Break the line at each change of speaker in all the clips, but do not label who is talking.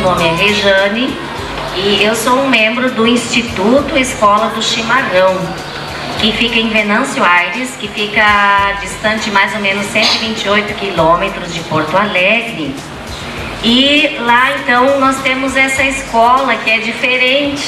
nome é Rejane e eu sou um membro do Instituto Escola do Chimarrão, que fica em Venâncio Aires, que fica distante mais ou menos 128 quilômetros de Porto Alegre. E lá então nós temos essa escola que é diferente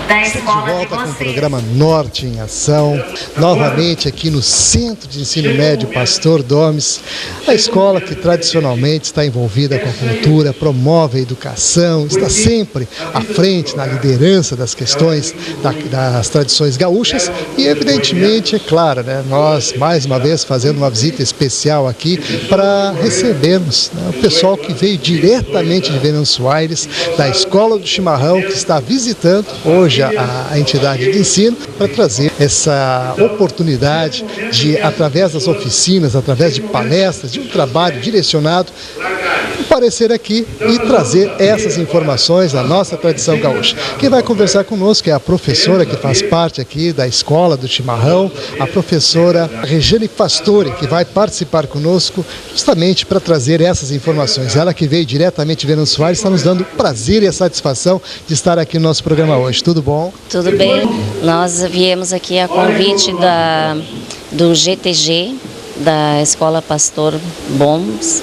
da escola de
volta
vocês.
com o programa Norte em Ação, novamente aqui no Centro de Ensino Médio Pastor Domes, a escola que tradicionalmente está envolvida com a cultura, promove a educação, está sempre à frente na liderança das questões das tradições gaúchas e evidentemente, é claro, né, nós mais uma vez fazendo uma visita especial aqui para recebermos, né, o pessoal que veio diretamente de Venâncio Aires, da Escola do Chimarrão, que está visitando hoje a entidade de ensino para trazer essa oportunidade de, através das oficinas, através de palestras, de um trabalho direcionado, aparecer aqui e trazer essas informações da nossa tradição gaúcha. Quem vai conversar conosco é a professora que faz parte aqui da Escola do Chimarrão, a professora Rejane Pastore, que vai participar conosco justamente para trazer essas informações. Ela que veio diretamente de Venâncio Aires, está nos dando prazer e a satisfação de estar aqui no nosso programa hoje. Tudo bom?
Tudo bem. Nós viemos aqui a convite do GTG, da Escola Pastor Domes,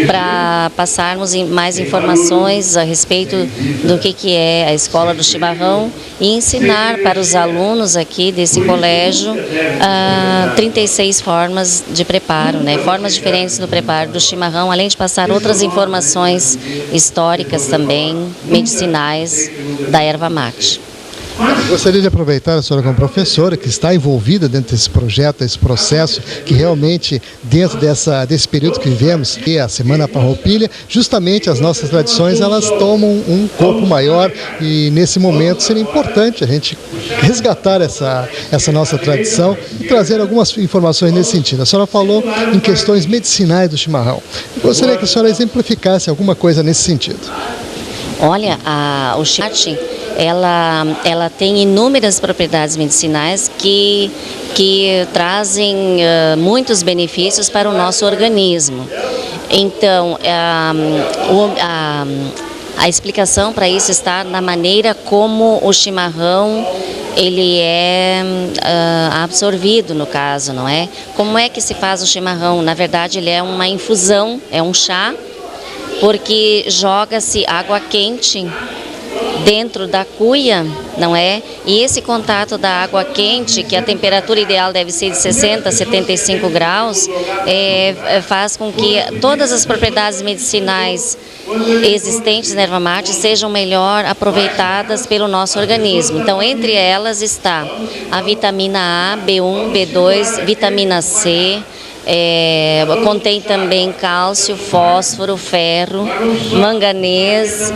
para passarmos mais informações a respeito do que é a Escola do Chimarrão e ensinar para os alunos aqui desse colégio 36 formas de preparo, né? Formas diferentes do preparo do chimarrão, além de passar outras informações históricas também, medicinais da erva mate.
Gostaria de aproveitar a senhora como professora, que está envolvida dentro desse projeto, desse processo, que realmente, dentro desse período que vivemos, que é a Semana Farroupilha, justamente as nossas tradições, elas tomam um corpo maior e, nesse momento, seria importante a gente resgatar essa nossa tradição e trazer algumas informações nesse sentido. A senhora falou em questões medicinais do chimarrão. Gostaria que a senhora exemplificasse alguma coisa nesse sentido.
Olha, o chimarrão, ela tem inúmeras propriedades medicinais que trazem muitos benefícios para o nosso organismo. Então, a explicação para isso está na maneira como o chimarrão ele é absorvido, no caso, não é? Como é que se faz o chimarrão? Na verdade, ele é uma infusão, é um chá, porque joga-se água quente dentro da cuia, não é? E esse contato da água quente, que a temperatura ideal deve ser de 60 a 75 graus, faz com que todas as propriedades medicinais existentes na erva mate sejam melhor aproveitadas pelo nosso organismo. Então, entre elas está a vitamina A, B1, B2, vitamina C, contém também cálcio, fósforo, ferro, manganês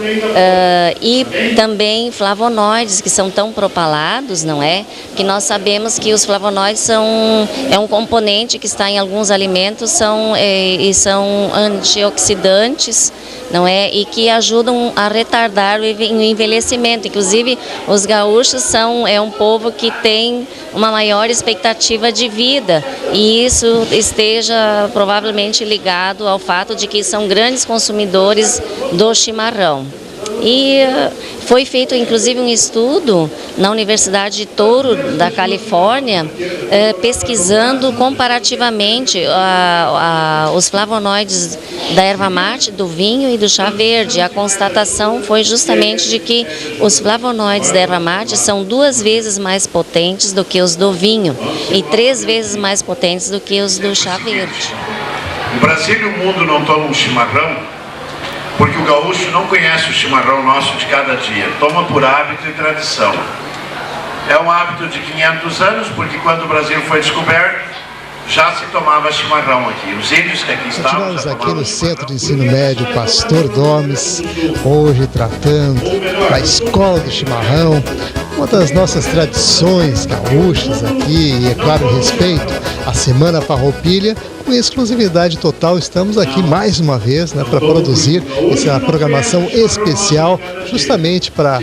e também flavonoides, que são tão propalados, não é? Que nós sabemos que os flavonoides é um componente que está em alguns alimentos e são antioxidantes, não é? E que ajudam a retardar o envelhecimento. Inclusive, os gaúchos é um povo que tem uma maior expectativa de vida, e isso esteja provavelmente ligado ao fato de que são grandes consumidores do chimarrão. E foi feito inclusive um estudo na Universidade de Touro, da Califórnia, pesquisando comparativamente os flavonoides da erva mate, do vinho e do chá verde. A constatação foi justamente de que os flavonoides da erva mate são 2 vezes mais potentes do que os do vinho e 3 vezes mais potentes do que os do chá verde.
O Brasil e o mundo não tomam chimarrão porque o gaúcho não conhece o chimarrão nosso de cada dia, toma por hábito e tradição. É um hábito de 500 anos, porque quando o Brasil foi descoberto, já se tomava chimarrão aqui. Os índios que aqui estavam...
Continuamos aqui no Centro de Ensino Médio Pastor Domes, hoje tratando da Escola do Chimarrão, uma das nossas tradições gaúchas aqui, e é claro, respeito à Semana Farroupilha, com exclusividade total. Estamos aqui mais uma vez, né, para produzir essa programação especial, justamente para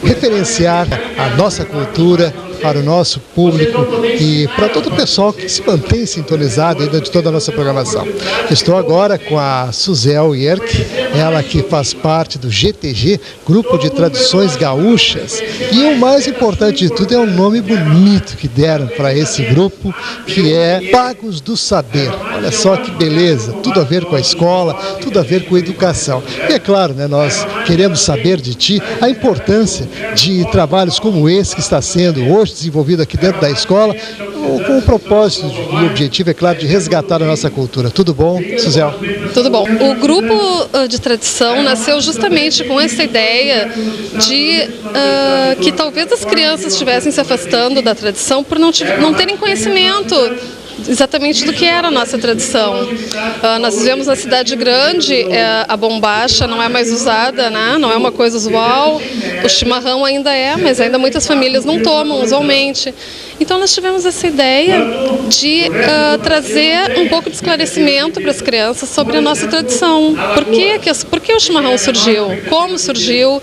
referenciar a nossa cultura para o nosso público e para todo o pessoal que se mantém sintonizado ainda de toda a nossa programação. Estou agora com a Suzel Yerk, ela que faz parte do GTG, Grupo de Tradições Gaúchas. E o mais importante de tudo é o nome bonito que deram para esse grupo, que é Pagos do Saber. Olha só que beleza, tudo a ver com a escola, tudo a ver com a educação. E é claro, né, nós queremos saber de ti a importância de trabalhos como esse que está sendo hoje desenvolvido aqui dentro da escola, com o propósito e o objetivo, é claro, de resgatar a nossa cultura. Tudo bom, Suzel?
Tudo bom. O grupo de tradição nasceu justamente com essa ideia de que talvez as crianças estivessem se afastando da tradição por não terem conhecimento exatamente do que era a nossa tradição. Nós vivemos na cidade grande, a bombacha não é mais usada, né? Não é uma coisa usual, o chimarrão ainda é, mas ainda muitas famílias não tomam usualmente. Então nós tivemos essa ideia de trazer um pouco de esclarecimento para as crianças sobre a nossa tradição. Por que o chimarrão surgiu? Como surgiu?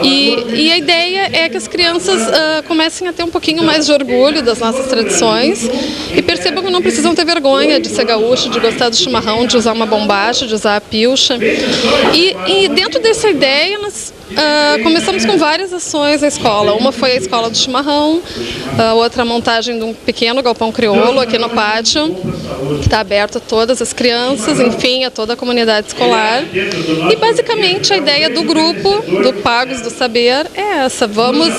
E a ideia é que as crianças comecem a ter um pouquinho mais de orgulho das nossas tradições e percebam que não precisam ter vergonha de ser gaúcho, de gostar do chimarrão, de usar uma bombacha, de usar a pilcha. E dentro dessa ideia nós começamos com várias ações na escola. Uma foi a escola do chimarrão, outra a montagem de um pequeno galpão crioulo aqui no pátio, que está aberto a todas as crianças, enfim, a toda a comunidade escolar. E basicamente a ideia do grupo, do Pagos do Saber, é essa: vamos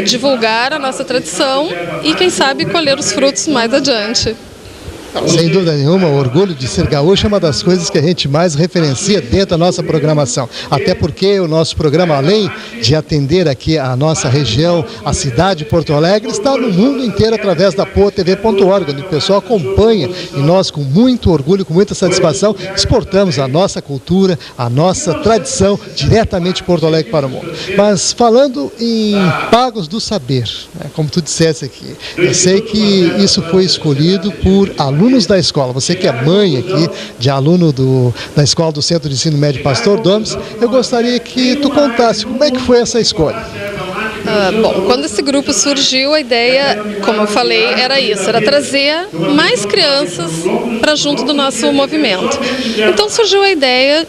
divulgar a nossa tradição e quem sabe colher os frutos mais adiante.
Sem dúvida nenhuma, o orgulho de ser gaúcho é uma das coisas que a gente mais referencia dentro da nossa programação. Até porque o nosso programa, além de atender aqui a nossa região, a cidade de Porto Alegre, está no mundo inteiro através da poatv.org, onde o pessoal acompanha e nós, com muito orgulho, com muita satisfação, exportamos a nossa cultura, a nossa tradição diretamente de Porto Alegre para o mundo. Mas falando em Pagos do Saber, né, como tu disseste aqui, eu sei que isso foi escolhido por alunos da escola. Você que é mãe aqui de aluno da escola do Centro de Ensino Médio Pastor Domes, eu gostaria que tu contasse como é que foi essa escolha.
Bom, quando esse grupo surgiu, a ideia, como eu falei, era isso, era trazer mais crianças para junto do nosso movimento. Então surgiu a ideia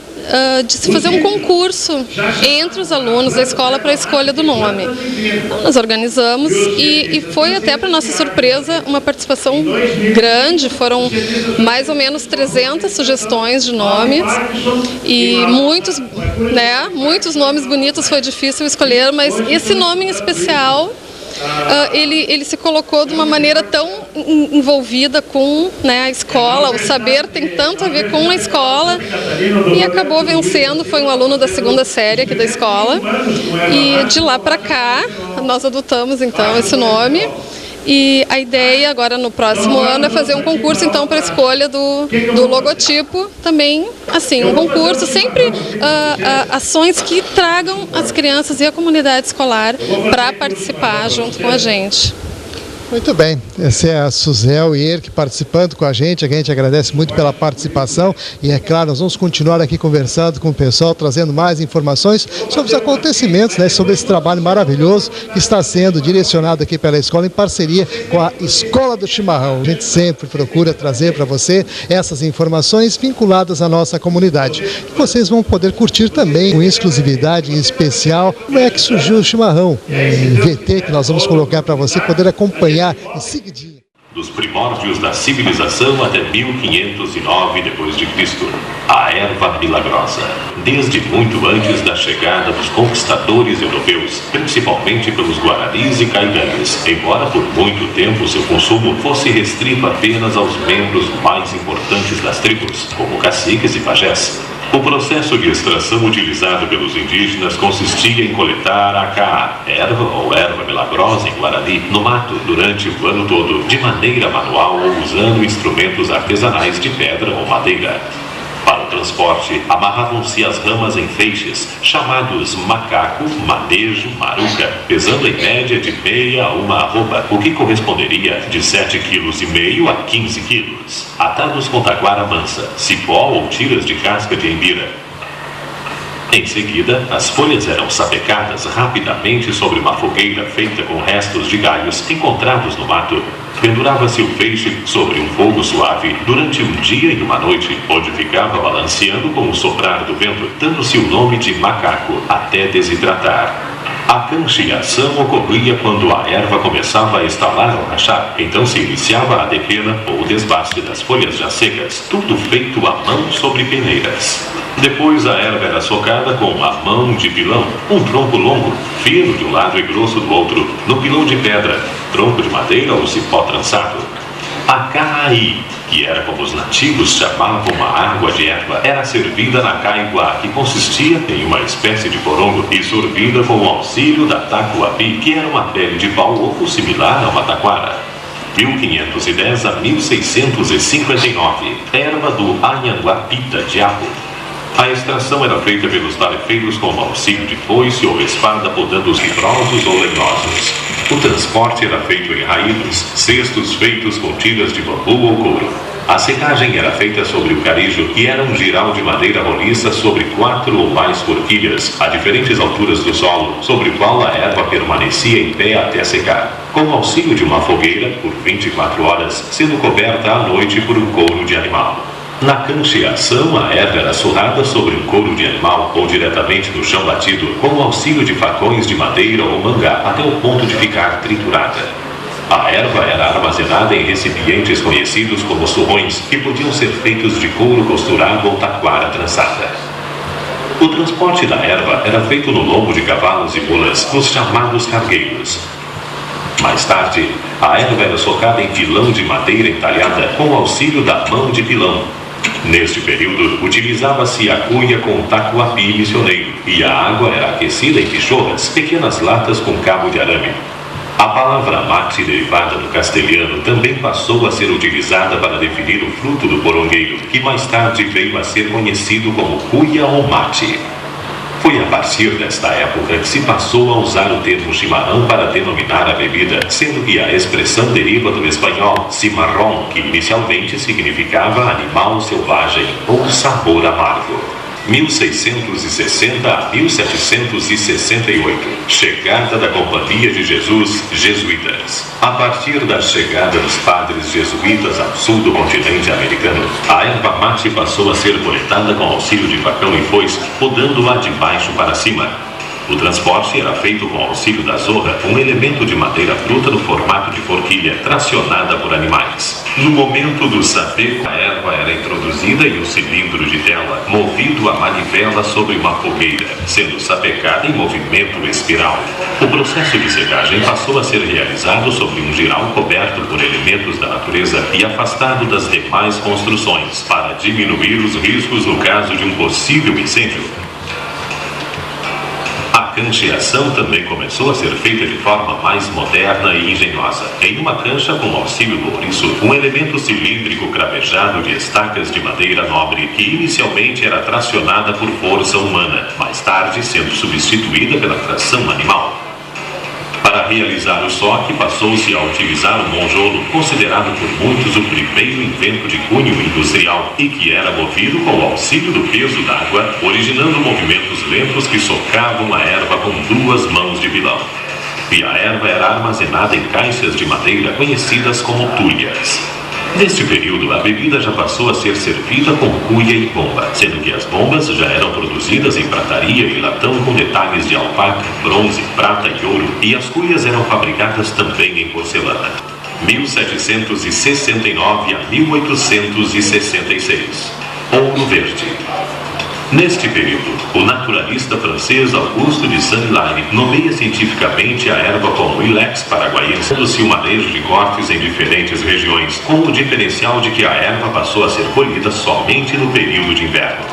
de se fazer um concurso entre os alunos da escola para a escolha do nome. Então, nós organizamos e foi até, para nossa surpresa, uma participação grande. Foram mais ou menos 300 sugestões de nomes e muitos nomes bonitos. Foi difícil escolher, mas esse nome em especial ele se colocou de uma maneira tão envolvida com, né, a escola. O saber tem tanto a ver com a escola e acabou vencendo. Foi um aluno da 2ª série aqui da escola e de lá para cá nós adotamos então esse nome. E a ideia agora no próximo ano é fazer um concurso então para a escolha do logotipo também, assim, um concurso, sempre ações que tragam as crianças e a comunidade escolar para participar junto com a gente.
Muito bem, essa é a Suzel Yerk participando com a gente agradece muito pela participação e é claro, nós vamos continuar aqui conversando com o pessoal, trazendo mais informações sobre os acontecimentos, né, sobre esse trabalho maravilhoso que está sendo direcionado aqui pela escola em parceria com a Escola do Chimarrão. A gente sempre procura trazer para você essas informações vinculadas à nossa comunidade, que vocês vão poder curtir também com exclusividade em especial como é que surgiu o chimarrão, um VT que nós vamos colocar para você poder acompanhar em seguidinho.
Dos primórdios da civilização até 1509 d.C., a erva milagrosa. Desde muito antes da chegada dos conquistadores europeus, principalmente pelos guaranis e caiganes, embora por muito tempo seu consumo fosse restrito apenas aos membros mais importantes das tribos, como caciques e pajés. O processo de extração utilizado pelos indígenas consistia em coletar a caá, erva ou erva milagrosa em Guarani, no mato durante o ano todo, de maneira manual ou usando instrumentos artesanais de pedra ou madeira. Para o transporte, amarravam-se as ramas em feixes, chamados macaco, manejo, maruca, pesando em média de meia a uma arroba, o que corresponderia de 7,5 kg a 15 kg. Atados com taquara mansa, cipó ou tiras de casca de embira. Em seguida, as folhas eram sapecadas rapidamente sobre uma fogueira feita com restos de galhos encontrados no mato. Pendurava-se o feixe sobre um fogo suave durante um dia e uma noite, onde ficava balanceando com o soprar do vento, dando-se o nome de macaco, até desidratar. A cancheação ocorria quando a erva começava a estalar ou rachar, então se iniciava a depena ou desbaste das folhas já secas, tudo feito à mão sobre peneiras. Depois a erva era socada com a mão de pilão, um tronco longo, fino de um lado e grosso do outro, no pilão de pedra, tronco de madeira ou cipó trançado. A caí, que era como os nativos chamavam a água de erva, era servida na caiguá, que consistia em uma espécie de porongo e sorvida com o auxílio da tacuapi, que era uma pele de pau oco similar a uma taquara. 1510 a 1659, erva do anhanguapita, diabo. A extração era feita pelos tarefeiros com o auxílio de foice ou espada podando os fibrosos ou lenhosos. O transporte era feito em raídos, cestos feitos com tiras de bambu ou couro. A secagem era feita sobre o carijo, que era um giral de madeira roliça sobre 4 ou mais forquilhas, a diferentes alturas do solo, sobre o qual a erva permanecia em pé até secar, com o auxílio de uma fogueira, por 24 horas, sendo coberta à noite por um couro de animal. Na cancheação, a erva era surrada sobre um couro de animal ou diretamente no chão batido, com o auxílio de facões de madeira ou mangá, até o ponto de ficar triturada. A erva era armazenada em recipientes conhecidos como surrões, que podiam ser feitos de couro costurado ou taquara trançada. O transporte da erva era feito no lombo de cavalos e mulas, nos chamados cargueiros. Mais tarde, a erva era socada em pilão de madeira entalhada com o auxílio da mão de pilão. Neste período, utilizava-se a cuia com tacuapi missioneiro e a água era aquecida em pichorras, pequenas latas com cabo de arame. A palavra mate, derivada do castelhano, também passou a ser utilizada para definir o fruto do porongueiro, que mais tarde veio a ser conhecido como cuia ou mate. Foi a partir desta época que se passou a usar o termo chimarrão para denominar a bebida, sendo que a expressão deriva do espanhol cimarrón, que inicialmente significava animal selvagem ou sabor amargo. 1660 a 1768, chegada da Companhia de Jesus, jesuítas. A partir da chegada dos padres jesuítas ao sul do continente americano, a erva mate passou a ser coletada com auxílio de facão e foice, podando-a de baixo para cima. O transporte era feito com auxílio da zorra, um elemento de madeira bruta no formato de forquilha, tracionada por animais. No momento do sapeco, a erva era introduzida em um cilindro de tela, movido a manivela sobre uma fogueira, sendo sapecada em movimento espiral. O processo de secagem passou a ser realizado sobre um giral coberto por elementos da natureza e afastado das demais construções, para diminuir os riscos no caso de um possível incêndio. A cancheação também começou a ser feita de forma mais moderna e engenhosa. Em uma cancha com auxílio do ouriço, um elemento cilíndrico cravejado de estacas de madeira nobre, que inicialmente era tracionada por força humana, mais tarde sendo substituída pela tração animal. Para realizar o soque, passou-se a utilizar o monjolo, considerado por muitos o primeiro invento de cunho industrial e que era movido com o auxílio do peso d'água, originando movimentos lentos que socavam a erva com 2 mãos de pilão. E a erva era armazenada em caixas de madeira conhecidas como tulhas. Neste período, a bebida já passou a ser servida com cuia e bomba, sendo que as bombas já eram produzidas em prataria e latão com detalhes de alpaca, bronze, prata e ouro, e as cuias eram fabricadas também em porcelana. 1769 a 1866. Ouro Verde. Neste período, o naturalista francês Auguste de Saint-Hilaire nomeia cientificamente a erva como Ilex paraguaiense, sendo-se o manejo de cortes em diferentes regiões, com o diferencial de que a erva passou a ser colhida somente no período de inverno.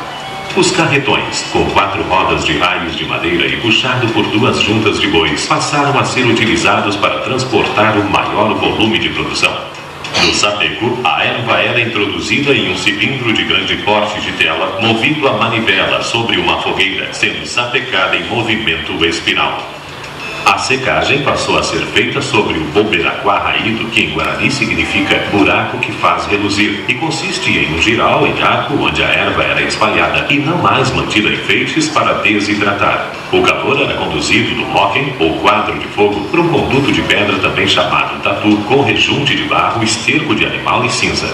Os carretões, com 4 rodas de raios de madeira e puxado por 2 juntas de bois, passaram a ser utilizados para transportar o maior volume de produção. No sapeco, a erva era introduzida em um cilindro de grande porte de tela, movido a manivela sobre uma fogueira, sendo sapecada em movimento espiral. A secagem passou a ser feita sobre o boberaquá raído, que em Guarani significa buraco que faz reluzir, e consiste em um giral em arco onde a erva era espalhada e não mais mantida em feixes para desidratar. O calor era conduzido do moquém, ou quadro de fogo, por um conduto de pedra também chamado tatu, com rejunte de barro, esterco de animal e cinza.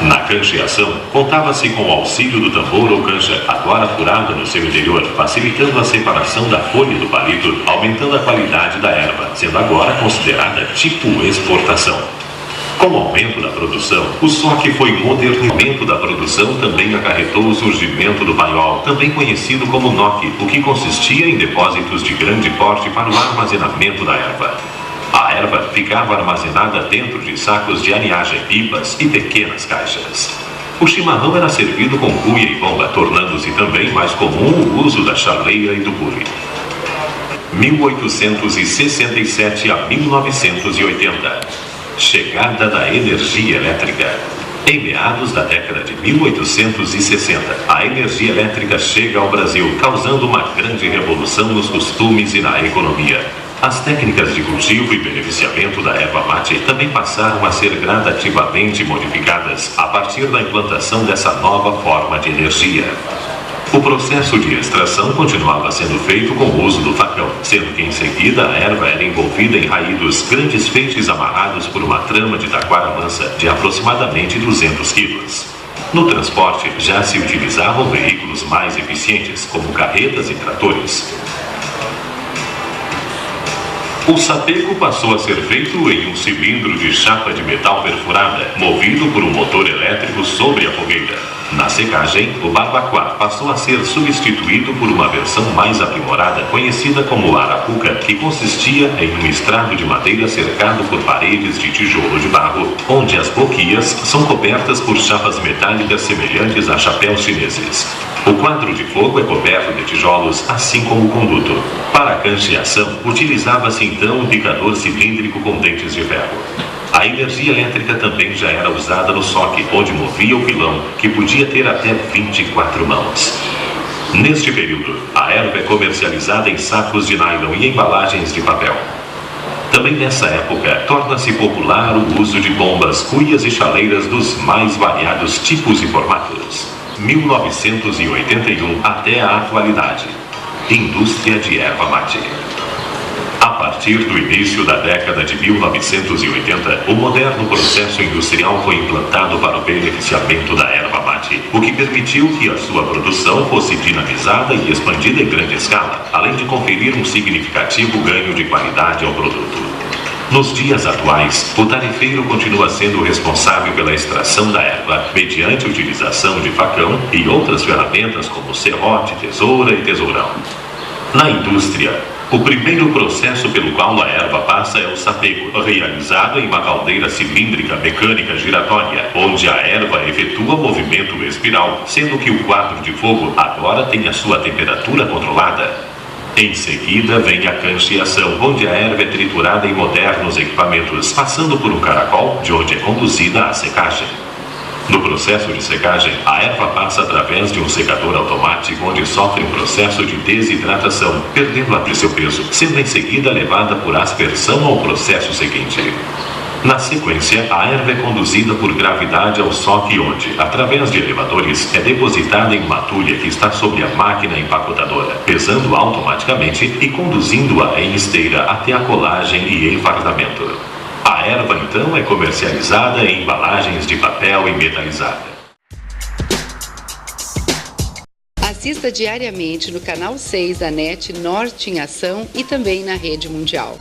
Na cancheação, contava-se com o auxílio do tambor ou cancha, agora furada no seu interior, facilitando a separação da folha do palito, aumentando a qualidade da erva, sendo agora considerada tipo exportação. Com o aumento da produção, o soque foi modernizamento da produção também acarretou o surgimento do paiol, também conhecido como noque, o que consistia em depósitos de grande porte para o armazenamento da erva. A erva ficava armazenada dentro de sacos de aninhagem, pipas e pequenas caixas. O chimarrão era servido com cuia e bomba, tornando-se também mais comum o uso da chaleira e do bule. 1867 a 1980. Chegada da energia elétrica. Em meados da década de 1860, a energia elétrica chega ao Brasil, causando uma grande revolução nos costumes e na economia. As técnicas de cultivo e beneficiamento da erva mate também passaram a ser gradativamente modificadas a partir da implantação dessa nova forma de energia. O processo de extração continuava sendo feito com o uso do facão, sendo que em seguida a erva era envolvida em raídos, grandes feixes amarrados por uma trama de taquara mansa de aproximadamente 200 quilos. No transporte já se utilizavam veículos mais eficientes, como carretas e tratores. O sapeco passou a ser feito em um cilindro de chapa de metal perfurada, movido por um motor elétrico sobre a fogueira. Na secagem, o barbacoa passou a ser substituído por uma versão mais aprimorada, conhecida como arapuca, que consistia em um estrado de madeira cercado por paredes de tijolo de barro, onde as boquias são cobertas por chapas metálicas semelhantes a chapéus chineses. O quadro de fogo é coberto de tijolos, assim como o conduto. Para a cancheação, utilizava-se então um picador cilíndrico com dentes de ferro. A energia elétrica também já era usada no soque, onde movia o pilão, que podia ter até 24 mãos. Neste período, a erva é comercializada em sacos de nylon e embalagens de papel. Também nessa época, torna-se popular o uso de bombas, cuias e chaleiras dos mais variados tipos e formatos. 1981 até a atualidade. Indústria de erva mate. A partir do início da década de 1980, o moderno processo industrial foi implantado para o beneficiamento da erva mate, o que permitiu que a sua produção fosse dinamizada e expandida em grande escala, além de conferir um significativo ganho de qualidade ao produto. Nos dias atuais, o tarifeiro continua sendo responsável pela extração da erva, mediante a utilização de facão e outras ferramentas como serrote, tesoura e tesourão. Na indústria, o primeiro processo pelo qual a erva passa é o sapeco, realizado em uma caldeira cilíndrica mecânica giratória, onde a erva efetua movimento espiral, sendo que o quadro de fogo agora tem a sua temperatura controlada. Em seguida vem a cancheação, onde a erva é triturada em modernos equipamentos, passando por um caracol, de onde é conduzida a secagem. No processo de secagem, a erva passa através de um secador automático, onde sofre um processo de desidratação, perdendo até seu peso, sendo em seguida levada por aspersão ao processo seguinte. Na sequência, a erva é conduzida por gravidade ao soque, onde, através de elevadores, é depositada em uma tulha que está sobre a máquina empacotadora, pesando automaticamente e conduzindo-a em esteira até a colagem e enfardamento. A erva, então, é comercializada em embalagens de papel e metalizada.
Assista diariamente no canal 6 da NET Norte em Ação e também na Rede Mundial.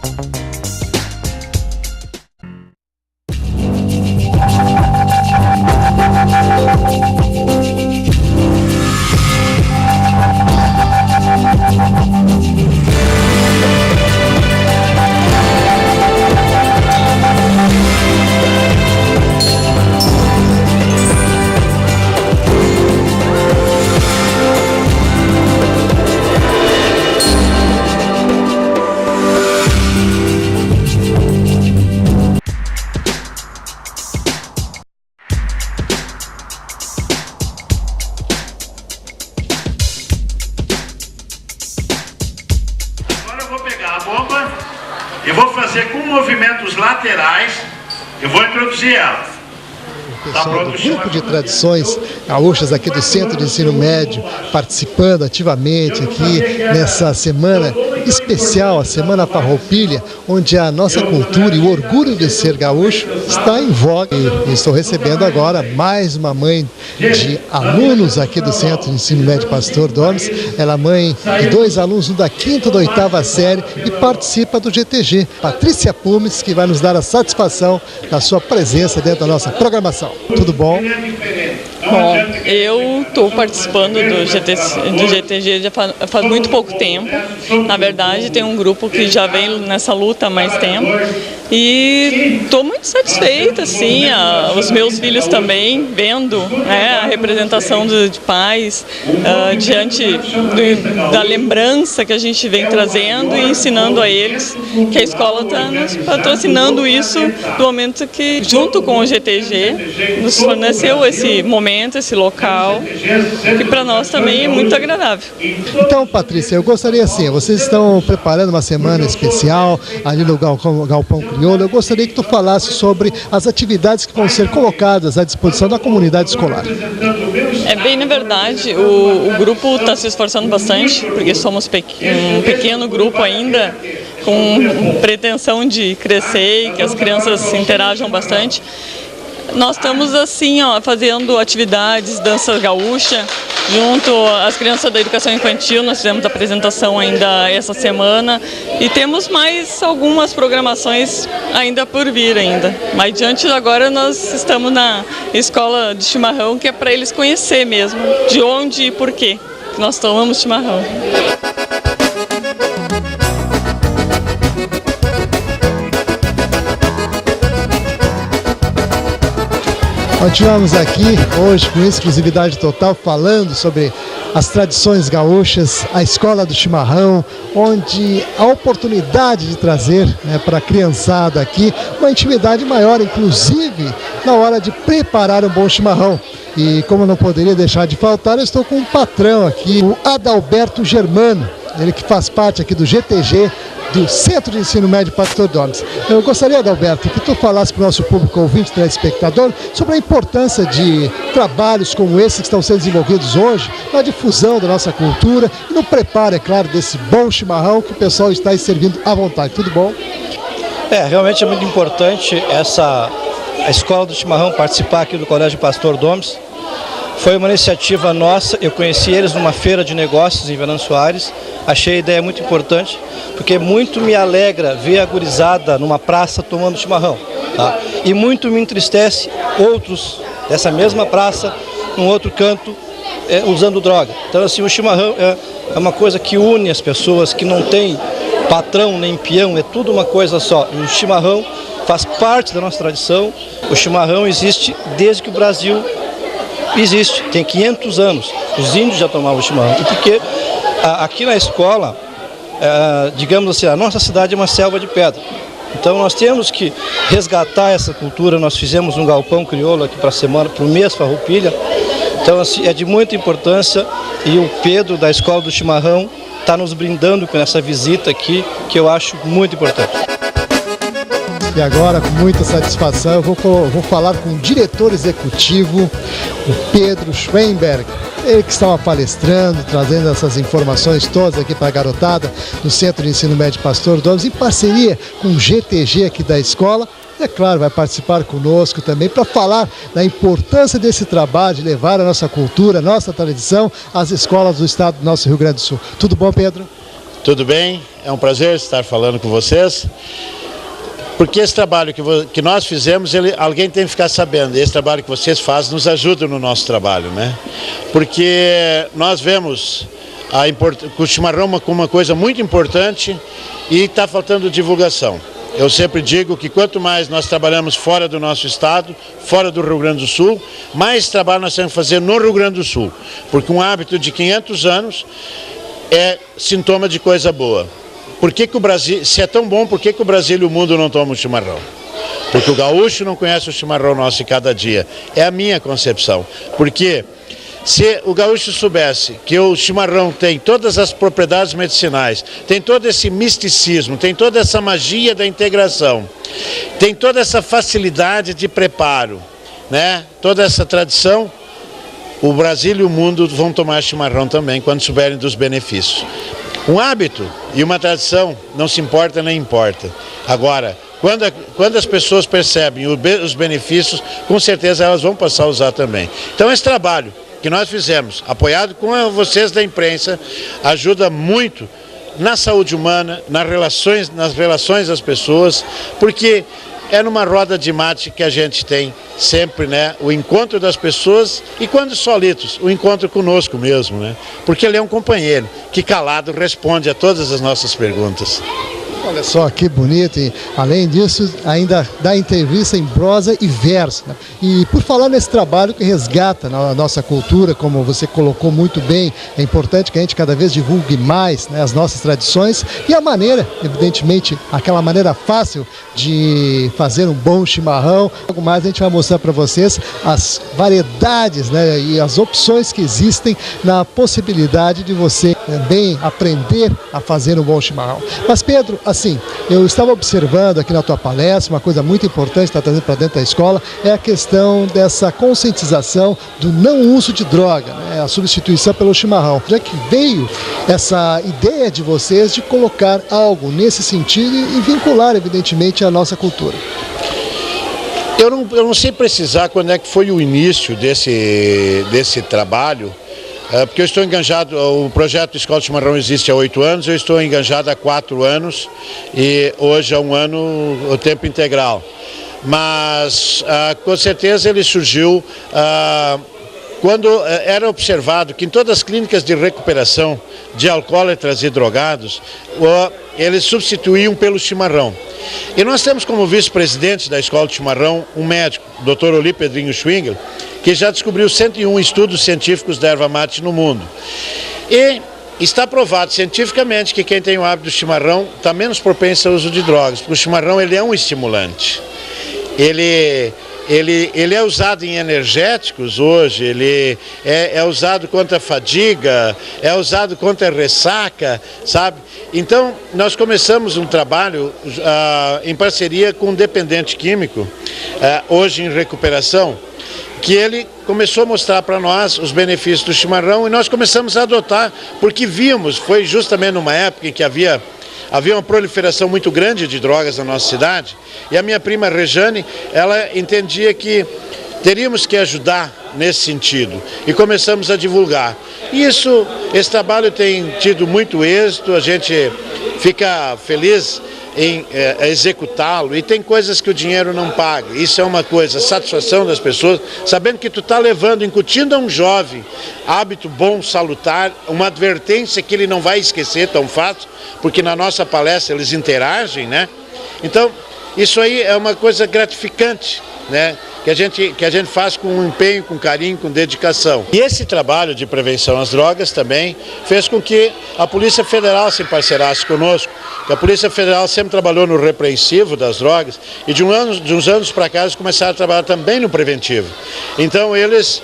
movimentos laterais, eu vou introduzir elas.
Pessoal do Grupo de Tradições Gaúchas aqui do Centro de Ensino Médio participando ativamente aqui nessa semana especial, a Semana Farroupilha, onde a nossa cultura e o orgulho de ser gaúcho está em voga. E estou recebendo agora mais uma mãe de alunos aqui do Centro de Ensino Médio Pastor Domes. Ela é mãe de 2 alunos, um da 5ª e da 8ª série, e participa do GTG. Patrícia Pumes, que vai nos dar a satisfação da sua presença dentro da nossa programação. Tudo bom?
Bom, eu estou participando do GTG já faz muito pouco tempo. Na verdade, tem um grupo que já vem nessa luta há mais tempo. E estou muito satisfeita, assim, os meus filhos também, vendo, né, a representação de pais diante da lembrança que a gente vem trazendo e ensinando a eles, que a escola está nos patrocinando isso do momento que, junto com o GTG, nos forneceu esse momento, esse local, que para nós também é muito agradável.
Então, Patrícia, eu gostaria assim, vocês estão preparando uma semana especial ali no Galpão Crioulo. Eu gostaria que tu falasse sobre as atividades que vão ser colocadas à disposição da comunidade escolar.
Na verdade, o grupo está se esforçando bastante, porque somos um pequeno grupo ainda, com pretensão de crescer e que as crianças interajam bastante. Nós estamos assim, fazendo atividades, dança gaúcha, junto às crianças da educação infantil. Nós fizemos a apresentação ainda essa semana e temos mais algumas programações ainda por vir ainda. Mas diante de agora nós estamos na escola de chimarrão, que é para eles conhecer mesmo de onde e por quê que nós tomamos chimarrão.
Continuamos aqui hoje com exclusividade total falando sobre as tradições gaúchas, a Escola do Chimarrão, onde a oportunidade de trazer para a criançada aqui uma intimidade maior, inclusive na hora de preparar um bom chimarrão. E como não poderia deixar de faltar, eu estou com um patrão aqui, o Adalberto Germano, ele que faz parte aqui do GTG, do Centro de Ensino Médio Pastor Domes. Eu gostaria, Adalberto, que tu falasse para o nosso público ouvinte, telespectador, sobre a importância de trabalhos como esse que estão sendo desenvolvidos hoje, na difusão da nossa cultura e no preparo, é claro, desse bom chimarrão que o pessoal está aí servindo à vontade. Tudo bom?
Realmente é muito importante a Escola do Chimarrão participar aqui do Colégio Pastor Domes. Foi uma iniciativa nossa, eu conheci eles numa feira de negócios em Venâncio Aires, achei a ideia muito importante, porque muito me alegra ver a gurizada numa praça tomando chimarrão, tá? E muito me entristece outros dessa mesma praça, num outro canto, usando droga. Então assim, o chimarrão é uma coisa que une as pessoas, que não tem patrão nem peão, é tudo uma coisa só. E o chimarrão faz parte da nossa tradição, o chimarrão existe desde que o Brasil existe, tem 500 anos, os índios já tomavam chimarrão, e porque aqui na escola, digamos assim, a nossa cidade é uma selva de pedra, então nós temos que resgatar essa cultura. Nós fizemos um galpão crioulo aqui para a semana, para o mês Farroupilha, então assim, é de muita importância, e o Pedro da Escola do Chimarrão está nos brindando com essa visita aqui, que eu acho muito importante.
E agora, com muita satisfação, eu vou falar com o diretor executivo, o Pedro Schweinberg. Ele que estava palestrando, trazendo essas informações todas aqui para a garotada do Centro de Ensino Médio Pastor Domes, em parceria com o GTG aqui da escola. E, é claro, vai participar conosco também para falar da importância desse trabalho de levar a nossa cultura, a nossa tradição às escolas do estado do nosso Rio Grande do Sul. Tudo bom, Pedro?
Tudo bem, é um prazer estar falando com vocês. Porque esse trabalho que nós fizemos, alguém tem que ficar sabendo. Esse trabalho que vocês fazem nos ajuda no nosso trabalho, né? Porque nós vemos o chimarrão como uma coisa muito importante e está faltando divulgação. Eu sempre digo que quanto mais nós trabalhamos fora do nosso estado, fora do Rio Grande do Sul, mais trabalho nós temos que fazer no Rio Grande do Sul. Porque um hábito de 500 anos é sintoma de coisa boa. Por que o Brasil, se é tão bom, por que o Brasil e o mundo não tomam chimarrão? Porque o gaúcho não conhece o chimarrão nosso de cada dia. É a minha concepção. Porque Se o gaúcho soubesse que o chimarrão tem todas as propriedades medicinais, tem todo esse misticismo, tem toda essa magia da integração, tem toda essa facilidade de preparo, né? Toda essa tradição, o Brasil e o mundo vão tomar chimarrão também quando souberem dos benefícios. Um hábito e uma tradição não se importa nem importa. Agora, quando as pessoas percebem os benefícios, com certeza elas vão passar a usar também. Então esse trabalho que nós fizemos, apoiado com vocês da imprensa, ajuda muito na saúde humana, nas relações das pessoas, porque é numa roda de mate que a gente tem sempre, né, o encontro das pessoas e, quando solitos, o encontro conosco mesmo, né? Porque ele é um companheiro que, calado, responde a todas as nossas perguntas.
Olha só que bonito, e além disso ainda dá entrevista em prosa e verso, né? E por falar nesse trabalho que resgata a nossa cultura, como você colocou muito bem, é importante que a gente cada vez divulgue mais, né, as nossas tradições e a maneira, evidentemente, aquela maneira fácil de fazer um bom chimarrão. Algo mais a gente vai mostrar para vocês as variedades, né, e as opções que existem na possibilidade de você também aprender a fazer um bom chimarrão. Mas Pedro, assim, eu estava observando aqui na tua palestra, uma coisa muito importante que está trazendo para dentro da escola, é a questão dessa conscientização do não uso de droga, né, a substituição pelo chimarrão. Já que veio essa ideia de vocês de colocar algo nesse sentido e vincular, evidentemente, a nossa cultura.
Eu não sei precisar quando é que foi o início desse trabalho, porque eu estou enganjado, o projeto Escola de Chimarrão existe há 8 anos, eu estou enganjado há 4 anos e hoje é um ano o tempo integral. Mas com certeza ele surgiu quando era observado que em todas as clínicas de recuperação de alcoólatras e drogados, eles substituíam pelo chimarrão. E nós temos como vice-presidente da Escola de Chimarrão um médico, o Dr. Oli Pedrinho Schwingel, que já descobriu 101 estudos científicos da erva mate no mundo. E está provado cientificamente que quem tem o hábito do chimarrão está menos propenso ao uso de drogas, porque o chimarrão ele é um estimulante. Ele é usado em energéticos hoje, ele é usado contra a fadiga, é usado contra a ressaca, sabe? Então, nós começamos um trabalho em parceria com um dependente químico, hoje em recuperação, que ele começou a mostrar para nós os benefícios do chimarrão e nós começamos a adotar, porque víamos, foi justamente numa época em que havia uma proliferação muito grande de drogas na nossa cidade, e a minha prima Rejane, ela entendia que teríamos que ajudar nesse sentido, e começamos a divulgar. E esse trabalho tem tido muito êxito, a gente fica feliz em executá-lo, e tem coisas que o dinheiro não paga. Isso é uma coisa, a satisfação das pessoas, sabendo que tu está levando, incutindo a um jovem hábito bom, salutar, uma advertência que ele não vai esquecer tão fácil, porque na nossa palestra eles interagem, né? Então, isso aí é uma coisa gratificante, né? Que a gente faz com empenho, com carinho, com dedicação. E esse trabalho de prevenção às drogas também fez com que a Polícia Federal se parceirasse conosco, que a Polícia Federal sempre trabalhou no repreensivo das drogas, e de uns anos para cá eles começaram a trabalhar também no preventivo. Então eles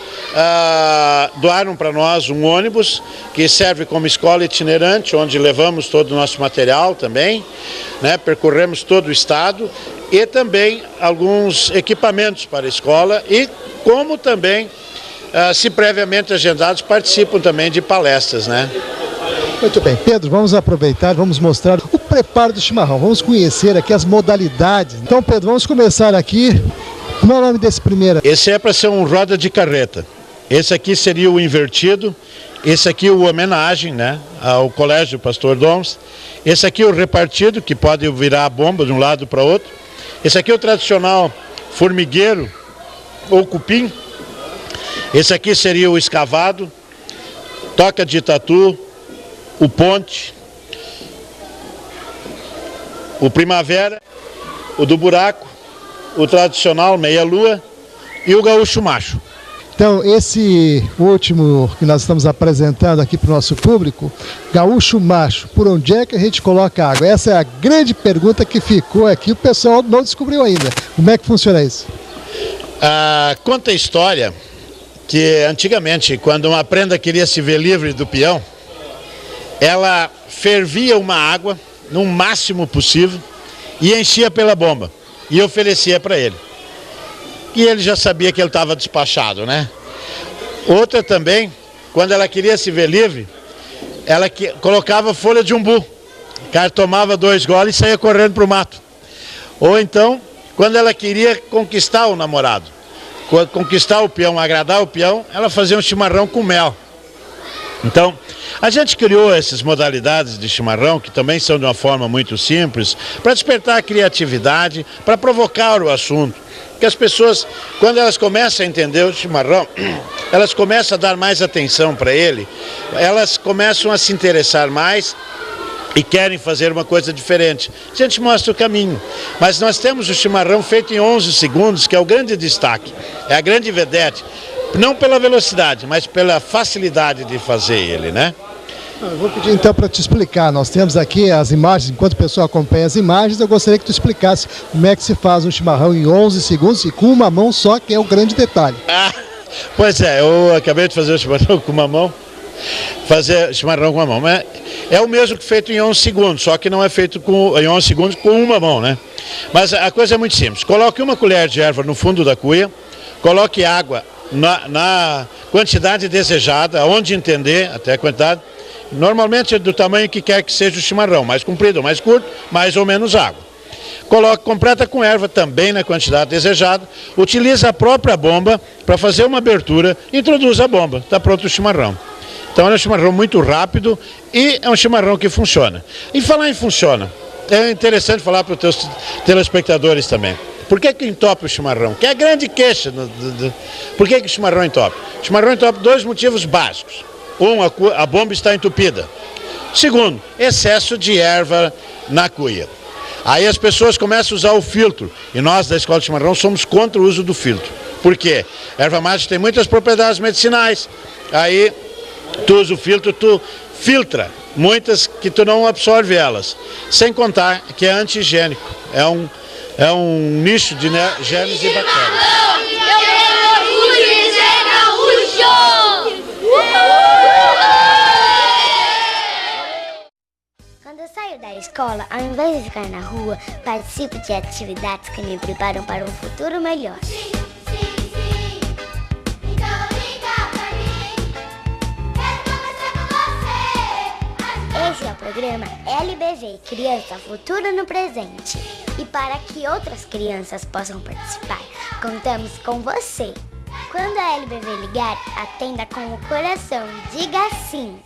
doaram para nós um ônibus que serve como escola itinerante, onde levamos todo o nosso material também, né? Percorremos todo o estado, e também alguns equipamentos para a escola, e como também, se previamente agendados, participam também de palestras, né?
Muito bem, Pedro, vamos aproveitar, vamos mostrar o preparo do chimarrão, vamos conhecer aqui as modalidades. Então, Pedro, vamos começar aqui. Como é o nome desse primeiro?
Esse é para ser um roda de carreta. Esse aqui seria o invertido, esse aqui o homenagem, né, ao Colégio Pastor Doms. Esse aqui o repartido, que pode virar a bomba de um lado para outro. Esse aqui é o tradicional formigueiro ou cupim. Esse aqui seria o escavado, toca de tatu, o ponte, o primavera, o do buraco, o tradicional meia-lua e o gaúcho macho.
Então, esse último que nós estamos apresentando aqui para o nosso público, gaúcho macho, por onde é que a gente coloca água? Essa é a grande pergunta que ficou aqui, o pessoal não descobriu ainda. Como é que funciona isso?
Conta a história que antigamente, quando uma prenda queria se ver livre do peão, ela fervia uma água no máximo possível e enchia pela bomba e oferecia para ele. E ele já sabia que ele estava despachado, né? Outra também, quando ela queria se ver livre, ela colocava folha de umbu. O cara tomava 2 goles e saía correndo para o mato. Ou então, quando ela queria conquistar o namorado, conquistar o peão, agradar o peão, ela fazia um chimarrão com mel. Então, a gente criou essas modalidades de chimarrão, que também são de uma forma muito simples, para despertar a criatividade, para provocar o assunto. Porque as pessoas, quando elas começam a entender o chimarrão, elas começam a dar mais atenção para ele, elas começam a se interessar mais e querem fazer uma coisa diferente. A gente mostra o caminho. Mas nós temos o chimarrão feito em 11 segundos, que é o grande destaque, é a grande vedete. Não pela velocidade, mas pela facilidade de fazer ele, né?
Eu vou pedir então para te explicar. Nós temos aqui as imagens, enquanto o pessoal acompanha as imagens, eu gostaria que tu explicasse como é que se faz um chimarrão em 11 segundos e com uma mão só, que é o grande detalhe.
Pois é, eu acabei de fazer o chimarrão com uma mão, fazer chimarrão com uma mão, mas é o mesmo que feito em 11 segundos, só que não é feito em 11 segundos com uma mão, né? Mas a coisa é muito simples. Coloque uma colher de erva no fundo da cuia, coloque água na quantidade desejada, onde entender, até a quantidade, normalmente é do tamanho que quer que seja o chimarrão, mais comprido ou mais curto, mais ou menos água. Coloque, completa com erva também na quantidade desejada, utiliza a própria bomba para fazer uma abertura, introduz a bomba, está pronto o chimarrão. Então é um chimarrão muito rápido e é um chimarrão que funciona. E falar em funciona, é interessante falar para os teus telespectadores também. Por que entope o chimarrão? Que é a grande queixa. Por que o chimarrão entope? O chimarrão entope 2 motivos básicos. Um, a bomba está entupida. Segundo, excesso de erva na cuia. Aí as pessoas começam a usar o filtro. E nós da Escola de Chimarrão somos contra o uso do filtro. Por quê? A erva mate tem muitas propriedades medicinais. Aí tu usa o filtro, tu filtra muitas que tu não absorve elas. Sem contar que é anti-higiênico. É um nicho de germes e bactérias.
Quando eu saio da escola, ao invés de ficar na rua, participo de atividades que me preparam para um futuro melhor. Esse é o programa LBV, Criança Futuro no Presente. E para que outras crianças possam participar, contamos com você. Quando a LBV ligar, atenda com o coração. Diga sim.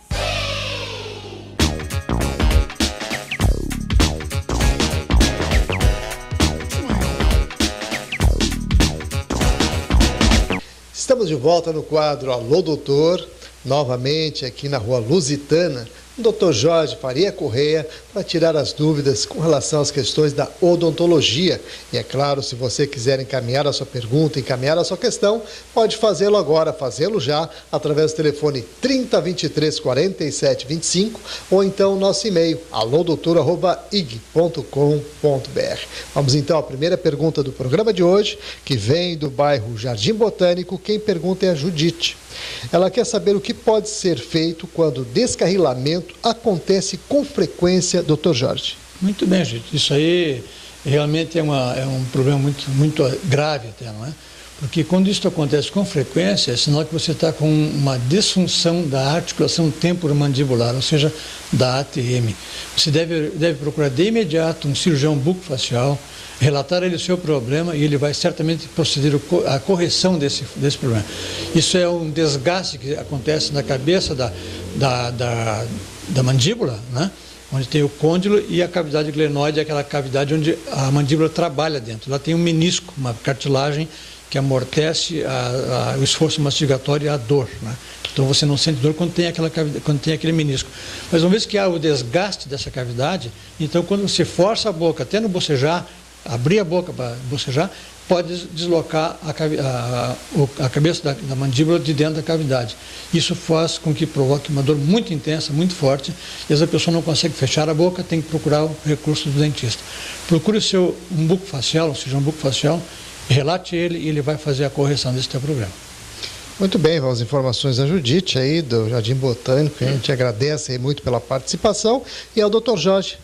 Estamos de volta no quadro Alô Doutor, novamente aqui na Rua Lusitana, o Dr. Jorge Faria Correia, para tirar as dúvidas com relação às questões da odontologia. E é claro, se você quiser encaminhar a sua pergunta, encaminhar a sua questão, pode fazê-lo agora, fazê-lo já, através do telefone 3023 4725 ou então nosso e-mail alodoutor@ig.com.br. Vamos então à primeira pergunta do programa de hoje, que vem do bairro Jardim Botânico. Quem pergunta é a Judite. Ela quer saber o que pode ser feito quando o descarrilamento acontece com frequência, Dr. Jorge.
Muito bem, gente. Isso aí realmente é um problema muito grave até, não é? Porque quando isso acontece com frequência, é sinal que você está com uma disfunção da articulação temporomandibular, ou seja, da ATM. Você deve procurar de imediato um cirurgião bucofacial, relatar a ele o seu problema e ele vai certamente proceder à correção desse problema. Isso é um desgaste que acontece na cabeça da mandíbula, né? Onde tem o côndilo e a cavidade glenoide, aquela cavidade onde a mandíbula trabalha dentro. Lá tem um menisco, uma cartilagem que amortece o esforço mastigatório e a dor, né? Então você não sente dor quando tem aquele menisco. Mas uma vez que há o desgaste dessa cavidade, então quando você força a boca, até no bocejar, abrir a boca para bocejar, pode deslocar a cabeça da mandíbula de dentro da cavidade. Isso faz com que provoque uma dor muito intensa, muito forte, e essa pessoa não consegue fechar a boca, tem que procurar o recurso do dentista. Procure o seu bucofacial, ou seja, um bucofacial, relate ele e ele vai fazer a correção desse teu problema.
Muito bem, vamos às informações da Judite aí do Jardim Botânico. A gente agradece aí muito pela participação e ao Dr. Jorge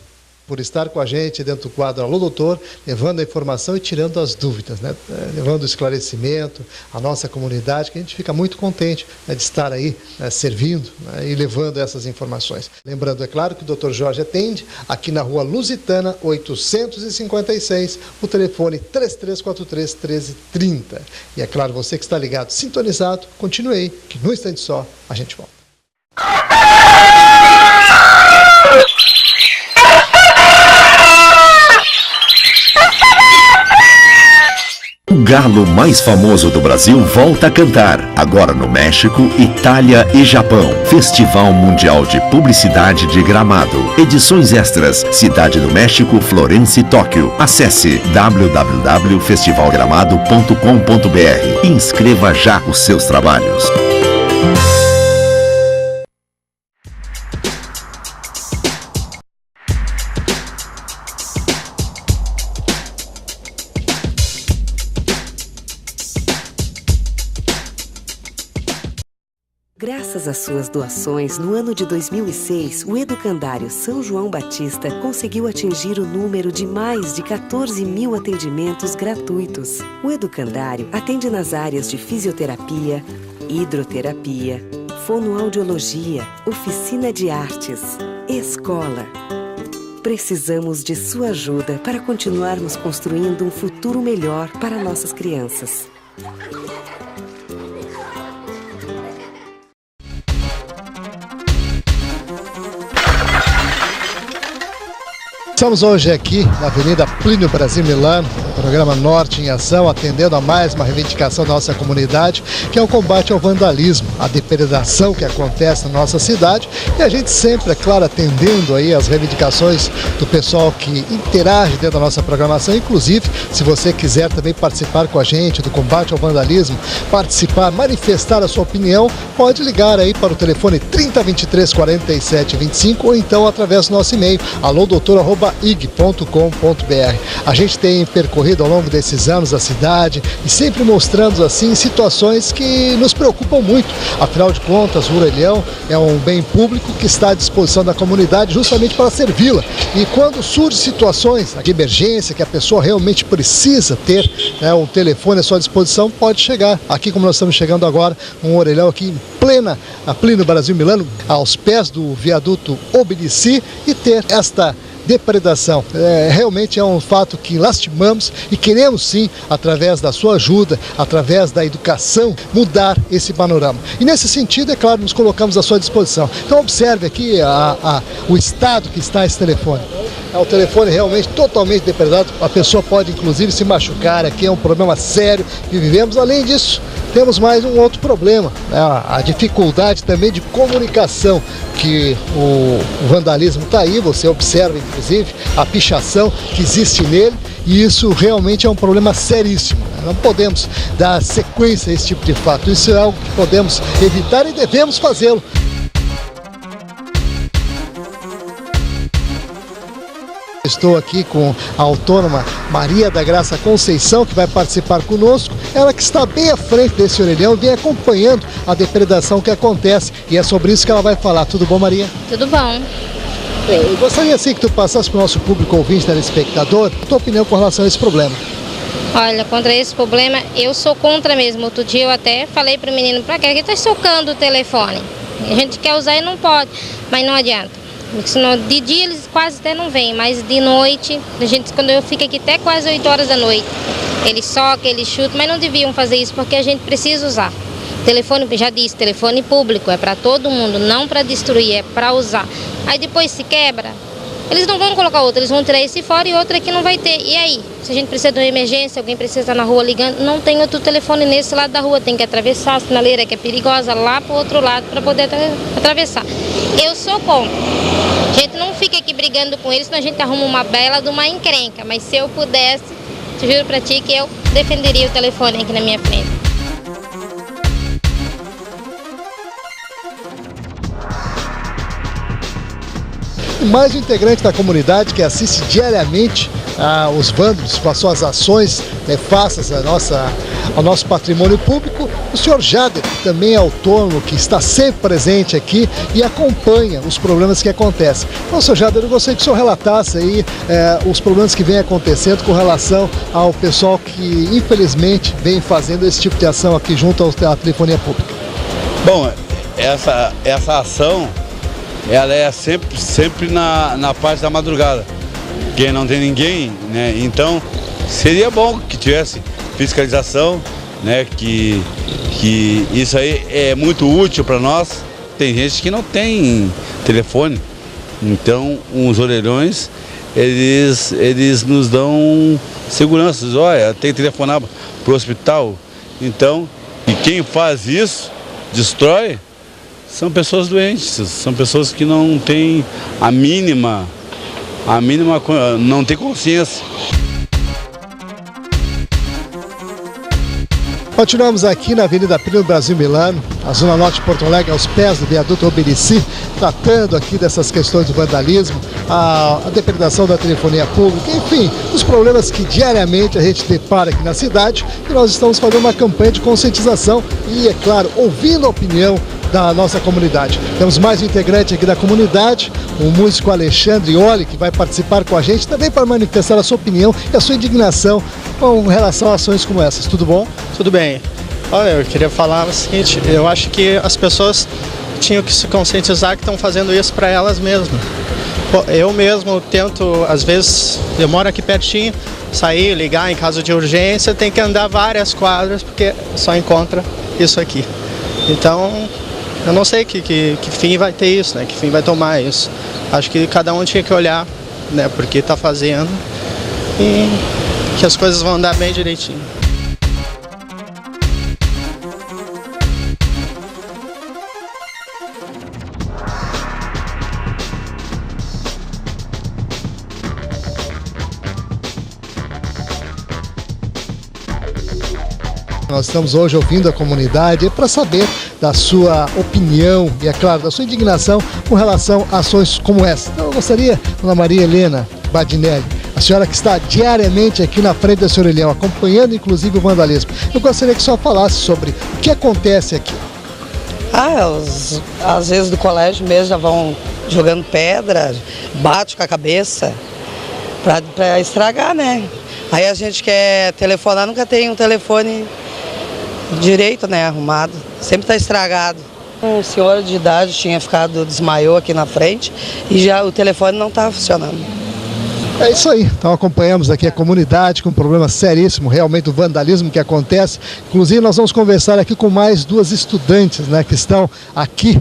por estar com a gente dentro do quadro Alô Doutor, levando a informação e tirando as dúvidas, né? Levando o esclarecimento à nossa comunidade, que a gente fica muito contente, né, de estar aí, né, servindo, né, e levando essas informações. Lembrando, é claro, que o Dr. Jorge atende aqui na Rua Lusitana, 856, o telefone 3343-1330. E é claro, você que está ligado, sintonizado, continue aí, que no instante só a gente volta.
O galo mais famoso do Brasil volta a cantar, agora no México, Itália e Japão. Festival Mundial de Publicidade de Gramado. Edições extras, Cidade do México, Florença e Tóquio. Acesse www.festivalgramado.com.br e inscreva já os seus trabalhos.
Graças às suas doações, no ano de 2006, o Educandário São João Batista conseguiu atingir o número de mais de 14 mil atendimentos gratuitos. O Educandário atende nas áreas de fisioterapia, hidroterapia, fonoaudiologia, oficina de artes, escola. Precisamos de sua ajuda para continuarmos construindo um futuro melhor para nossas crianças.
Estamos hoje aqui na Avenida Plínio Brasil Milano, no programa Norte em Ação, atendendo a mais uma reivindicação da nossa comunidade, que é o combate ao vandalismo, a depredação que acontece na nossa cidade, e a gente sempre, é claro, atendendo aí as reivindicações do pessoal que interage dentro da nossa programação. Inclusive, se você quiser também participar com a gente do combate ao vandalismo, participar, manifestar a sua opinião, pode ligar aí para o telefone 3023 47 25 ou então através do nosso e-mail, alodoutor@ig.com.br. A gente tem percorrido ao longo desses anos a cidade e sempre mostrando assim situações que nos preocupam muito. Afinal de contas, o orelhão é um bem público que está à disposição da comunidade justamente para servi-la. E quando surgem situações de emergência que a pessoa realmente precisa ter, né, um telefone à sua disposição, pode chegar aqui, como nós estamos chegando agora, um orelhão aqui em Plínio Brasil Milano, aos pés do viaduto Obelici, e ter esta depredação. Realmente é um fato que lastimamos e queremos sim, através da sua ajuda, através da educação, mudar esse panorama. E nesse sentido, é claro, nos colocamos à sua disposição. Então observe aqui o estado que está esse telefone. É um telefone realmente totalmente depredado, a pessoa pode inclusive se machucar, aqui é um problema sério que vivemos. Além disso, temos mais um outro problema, né? A dificuldade também de comunicação, que o vandalismo está aí, você observa inclusive a pichação que existe nele, e isso realmente é um problema seríssimo, né? Não podemos dar sequência a esse tipo de fato, isso é algo que podemos evitar e devemos fazê-lo. Estou aqui com a autônoma Maria da Graça Conceição, que vai participar conosco. Ela que está bem à frente desse orelhão, vem acompanhando a depredação que acontece, e é sobre isso que ela vai falar. Tudo bom, Maria?
Tudo bom.
Eu gostaria assim que tu passasse para o nosso público ouvinte, telespectador, a tua opinião com relação a esse problema.
Olha, contra esse problema, eu sou contra mesmo. Outro dia eu até falei para o menino, para que está socando o telefone? A gente quer usar e não pode, mas não adianta. Senão, de dia eles quase até não vêm, mas de noite, quando eu fico aqui até quase 8 horas da noite, eles socam, eles chutam, mas não deviam fazer isso porque a gente precisa usar. Telefone, já disse, telefone público, é para todo mundo, não para destruir, é para usar. Aí depois se quebra, eles não vão colocar outro, eles vão tirar esse fora e outro aqui não vai ter. E aí? Se a gente precisa de uma emergência, alguém precisa estar na rua ligando, não tem outro telefone nesse lado da rua, tem que atravessar a sinaleira que é perigosa lá para o outro lado para poder atravessar. Eu sou contra. A gente não fica aqui brigando com eles, senão a gente arruma uma bela de uma encrenca, mas se eu pudesse, te juro para ti que eu defenderia o telefone aqui na minha frente.
Mais um integrante da comunidade que assiste diariamente os vândalos com as suas ações nefastas ao nosso patrimônio público. O senhor Jader também é autônomo, que está sempre presente aqui e acompanha os problemas que acontecem. Então, senhor Jader, eu gostaria que o senhor relatasse aí os problemas que vêm acontecendo com relação ao pessoal que, infelizmente, vem fazendo esse tipo de ação aqui junto à telefonia pública.
Bom, essa ação, ela é sempre na parte da madrugada, porque não tem ninguém, né? Então, seria bom que tivesse fiscalização, né? Que isso aí é muito útil para nós. Tem gente que não tem telefone, então os orelhões, eles nos dão segurança. Olha, tem que telefonar para o hospital. Então, e quem faz isso, destrói, são pessoas doentes, são pessoas que não têm a mínima não tem consciência.
Continuamos aqui na Avenida Plínio Brasil Milano, a Zona Norte de Porto Alegre, aos pés do viaduto Obirici, tratando aqui dessas questões do vandalismo, a depredação da telefonia pública, enfim, os problemas que diariamente a gente depara aqui na cidade, e nós estamos fazendo uma campanha de conscientização e, é claro, ouvindo a opinião da nossa comunidade. Temos mais um integrante aqui da comunidade, o músico Alexandre Oli, que vai participar com a gente também para manifestar a sua opinião e a sua indignação com relação a ações como essas. Tudo bom?
Tudo bem. Olha, eu queria falar o seguinte, eu acho que as pessoas tinham que se conscientizar que estão fazendo isso para elas mesmas. Eu mesmo tento, às vezes, eu moro aqui pertinho, sair, ligar em caso de urgência, tem que andar várias quadras porque só encontra isso aqui. Então, eu não sei que fim vai ter isso, né? Que fim vai tomar isso. Acho que cada um tinha que olhar, né, porque está fazendo e que as coisas vão andar bem direitinho.
Nós estamos hoje ouvindo a comunidade para saber da sua opinião e, é claro, da sua indignação com relação a ações como essa. Então eu gostaria, dona Maria Helena Badinelli, a senhora que está diariamente aqui na frente da senhora Elião, acompanhando inclusive o vandalismo, eu gostaria que a senhora falasse sobre o que acontece aqui.
Às vezes do colégio mesmo já vão jogando pedra, bate com a cabeça para estragar, né? Aí a gente quer telefonar, nunca tem um telefone direito, né, arrumado, sempre está estragado. Um senhor de idade desmaiou aqui na frente e já o telefone não está funcionando.
É isso aí, então acompanhamos aqui a comunidade com um problema seríssimo, realmente do vandalismo que acontece. Inclusive nós vamos conversar aqui com mais duas estudantes, né, que estão aqui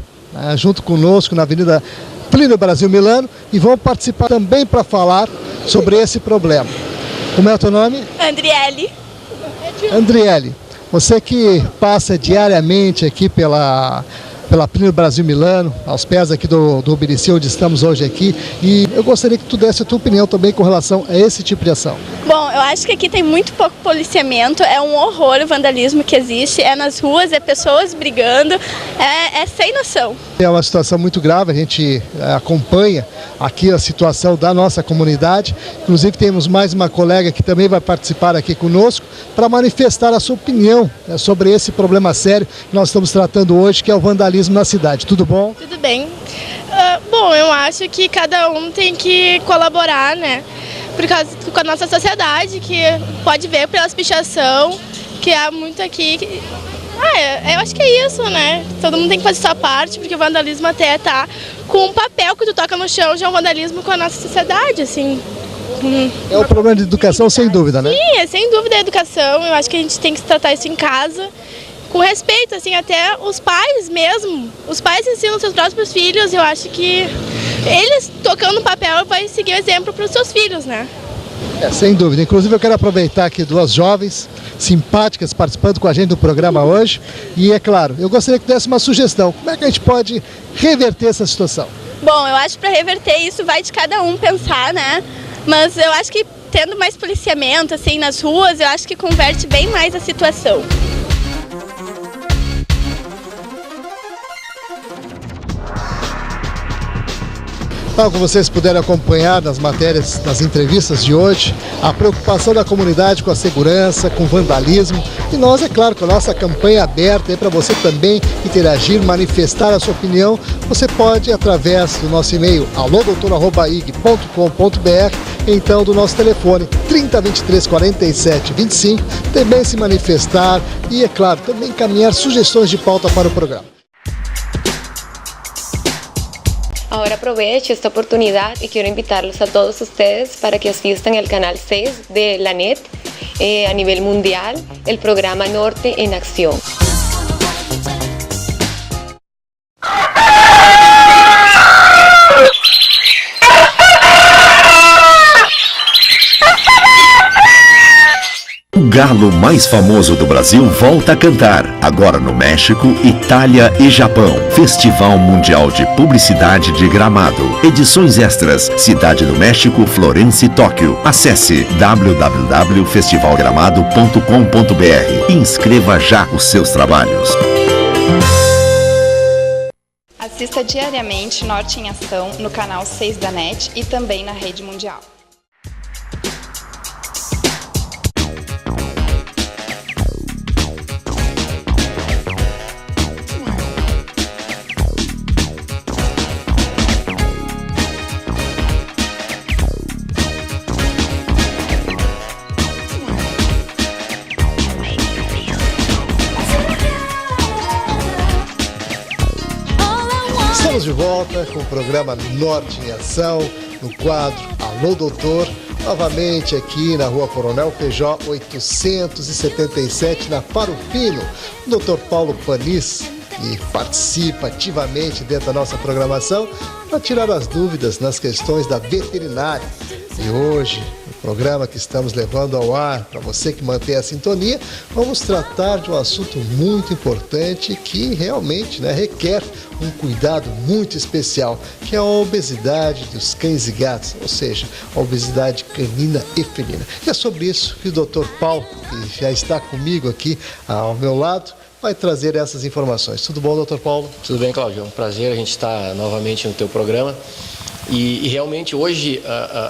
junto conosco na Avenida Plínio Brasil Milano e vão participar também para falar sobre esse problema. Como é o teu nome?
Andriele.
Andriele, você que passa diariamente aqui pela Plínio Brasil Milano, aos pés aqui do Obirici, onde estamos hoje aqui, e eu gostaria que tu desse a tua opinião também com relação a esse tipo de ação.
Bom, eu acho que aqui tem muito pouco policiamento, é um horror o vandalismo que existe, é nas ruas, é pessoas brigando, é sem noção.
É uma situação muito grave, a gente acompanha aqui a situação da nossa comunidade, inclusive temos mais uma colega que também vai participar aqui conosco para manifestar a sua opinião sobre esse problema sério que nós estamos tratando hoje, que é o vandalismo na cidade. Tudo bom?
Tudo bem. Bom, eu acho que cada um tem que colaborar, né? Com a nossa sociedade, que pode ver pela pichação, que há muito aqui. Eu acho que é isso, né? Todo mundo tem que fazer sua parte, porque o vandalismo até tá com um papel que tu toca no chão, já é um vandalismo com a nossa sociedade, assim.
É um problema de educação, sem dúvida, né?
Sim, sem dúvida a educação. Eu acho que a gente tem que tratar isso em casa, com respeito, assim, até os pais mesmo. Os pais ensinam seus próprios filhos, eu acho que eles, tocando o papel, vai seguir o exemplo para os seus filhos, né?
Sem dúvida. Inclusive eu quero aproveitar aqui duas jovens simpáticas participando com a gente do programa hoje. E é claro, eu gostaria que desse uma sugestão. Como é que a gente pode reverter essa situação?
Bom, eu acho que para reverter isso vai de cada um pensar, né? Mas eu acho que tendo mais policiamento assim nas ruas, eu acho que converte bem mais a situação.
Como vocês puderam acompanhar nas matérias, nas entrevistas de hoje, a preocupação da comunidade com a segurança, com o vandalismo. E nós, é claro, com a nossa campanha aberta para você também interagir, manifestar a sua opinião. Você pode, através do nosso e-mail, alodoutor@ig.com.br, então do nosso telefone 3023 47 25, também se manifestar e, é claro, também encaminhar sugestões de pauta para o programa.
Ahora aprovecho esta oportunidad y quiero invitarlos a todos ustedes para que asistan al canal 6 de la NET a nivel mundial, el programa Norte en Acción.
O galo mais famoso do Brasil volta a cantar, agora no México, Itália e Japão. Festival Mundial de Publicidade de Gramado. Edições extras, Cidade do México, Florença e Tóquio. Acesse www.festivalgramado.com.br e inscreva já os seus trabalhos.
Assista diariamente Norte em Ação no canal 6 da NET e também na Rede Mundial.
Estamos de volta com o programa Norte em Ação, no quadro Alô Doutor, novamente aqui na Rua Coronel Feijó 877, na Faro Fino. O Dr. Paulo Panis, que participa ativamente dentro da nossa programação para tirar as dúvidas nas questões da veterinária. E hoje, no programa que estamos levando ao ar, para você que mantém a sintonia, vamos tratar de um assunto muito importante que realmente requer um cuidado muito especial, que é a obesidade dos cães e gatos, ou seja, a obesidade canina e felina. E é sobre isso que o Dr. Paulo, que já está comigo aqui ao meu lado, vai trazer essas informações. Tudo bom, Dr. Paulo?
Tudo bem, Cláudio. É um prazer a gente estar novamente no teu programa. E realmente hoje